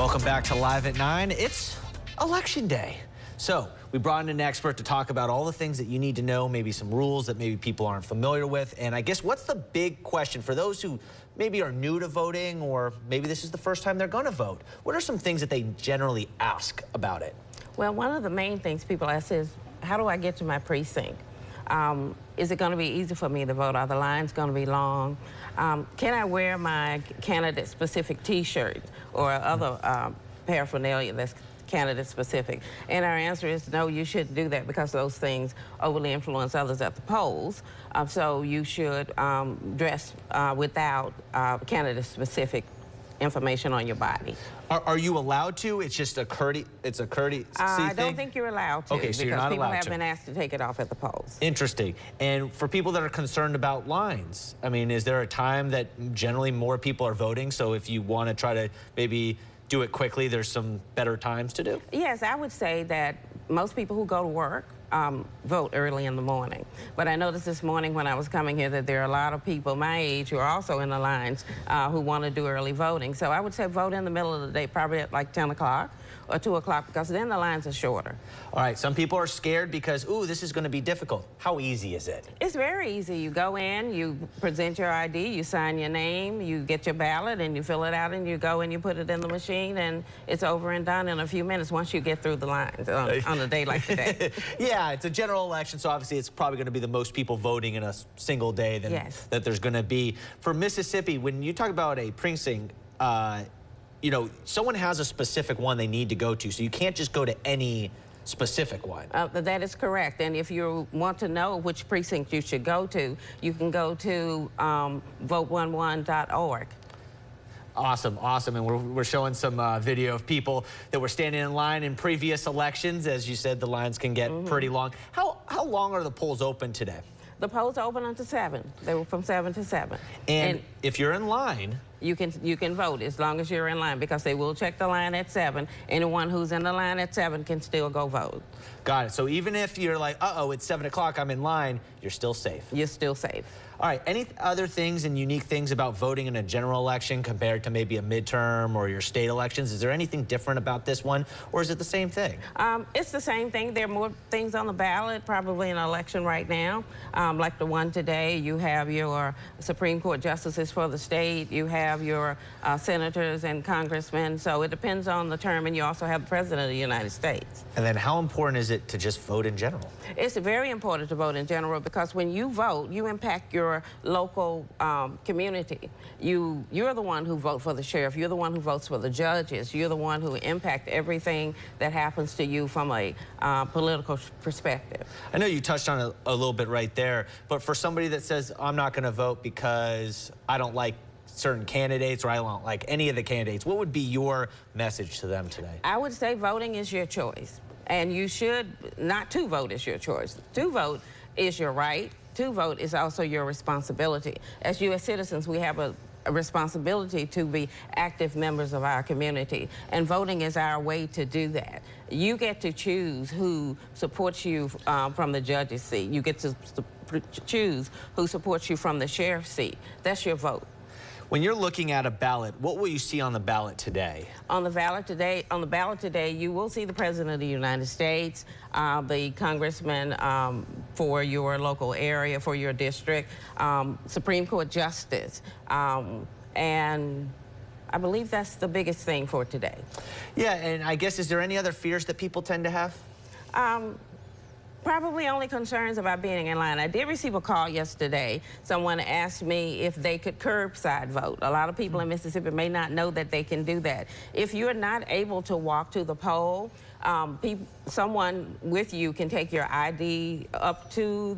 Welcome back to Live at 9. It's Election Day. So we brought in an expert to talk about all the things that you need to know, maybe some rules that maybe people aren't familiar with. And I guess what's the big question for those who maybe are new to voting, or maybe this is the first time they're going to vote? What are some things that they generally ask about it? Well, one of the main things people ask is, how do I get to my precinct? Is it going to be easy for me to vote? Are the lines going to be long? Can I wear my candidate-specific T-shirt or other paraphernalia that's candidate-specific? And our answer is no, you shouldn't do that, because those things overly influence others at the polls. So you should dress without candidate-specific information on your body. Are you allowed to? It's just a courtesy thing? I don't think you're allowed to. Okay, so you're not allowed to. Because people have been asked to take it off at the polls. Interesting. And for people that are concerned about lines, I mean, is there a time that generally more people are voting? So if you want to try to maybe do it quickly, there's some better times to do? Yes, I would say that most people who go to work vote early in the morning. But I noticed this morning when I was coming here that there are a lot of people my age who are also in the lines who want to do early voting. So I would say vote in the middle of the day, probably at like 10 o'clock or 2 o'clock, because then the lines are shorter. All right, some people are scared because, ooh, this is going to be difficult. How easy is it? It's very easy. You go in, you present your ID, you sign your name, you get your ballot, and you fill it out, and you go and you put it in the machine, and it's over and done in a few minutes once you get through the lines on a day like today. Yeah, it's a general election, so obviously it's probably going to be the most people voting in a single day that there's going to be. For Mississippi, when you talk about a precinct, you know, someone has a specific one they need to go to, so you can't just go to any specific one. That is correct. And if you want to know which precinct you should go to, you can go to vote11.org. Awesome, awesome. And we're showing some video of people that were standing in line in previous elections. As you said, the lines can get pretty long. How long are the polls open today? The polls are open until 7. They were from 7 to 7. And if you're in line, you can vote as long as you're in line, because they will check the line at 7. Anyone who's in the line at 7 can still go vote. Got it. So even if you're like, uh-oh, it's 7 o'clock, I'm in line, you're still safe. You're still safe. All right. Any other things and unique things about voting in a general election compared to maybe a midterm or your state elections? Is there anything different about this one, or is it the same thing? It's the same thing. There are more things on the ballot probably in an election right now, like the one today. You have your Supreme Court justices for the state. You have your senators and congressmen. So it depends on the term, and you also have the President of the United States. And then how important is it to just vote in general? It's very important to vote in general, because when you vote, you impact your local community. You're the one who votes for the sheriff. You're the one who votes for the judges. You're the one who impact everything that happens to you from a political perspective. I know you touched on it a little bit right there, but for somebody that says, I'm not going to vote because I don't like certain candidates, or I don't like any of the candidates, what would be your message to them today? I would say voting is your choice, and you should not to vote is your choice. To vote is your right. To vote is also your responsibility. As U.S. citizens, we have a responsibility to be active members of our community, and voting is our way to do that. You get to choose who supports you from the judge's seat. You get to choose who supports you from the sheriff's seat. That's your vote. When you're looking at a ballot, what will you see on the ballot today? On the ballot today, you will see the President of the United States, the congressman for your local area, for your district, Supreme Court justice, and I believe that's the biggest thing for today. Yeah, and I guess, is there any other fears that people tend to have? Probably only concerns about being in line. I did receive a call yesterday. Someone asked me if they could curbside vote. A lot of people in Mississippi may not know that they can do that. If you're not able to walk to the poll, someone with you can take your ID up to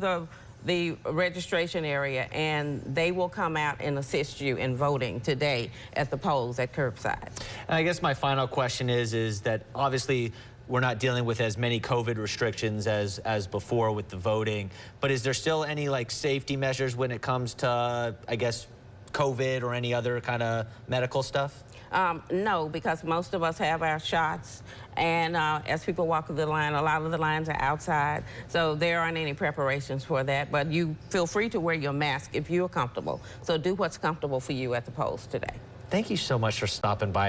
the registration area, and they will come out and assist you in voting today at the polls at curbside. And I guess my final question is that obviously we're not dealing with as many COVID restrictions as before with the voting, but is there still any like safety measures when it comes to, I guess, COVID or any other kind of medical stuff? No, because most of us have our shots, and as people walk through the line, a lot of the lines are outside, so there aren't any preparations for that, but you feel free to wear your mask if you're comfortable. So do what's comfortable for you at the polls today. Thank you so much for stopping by.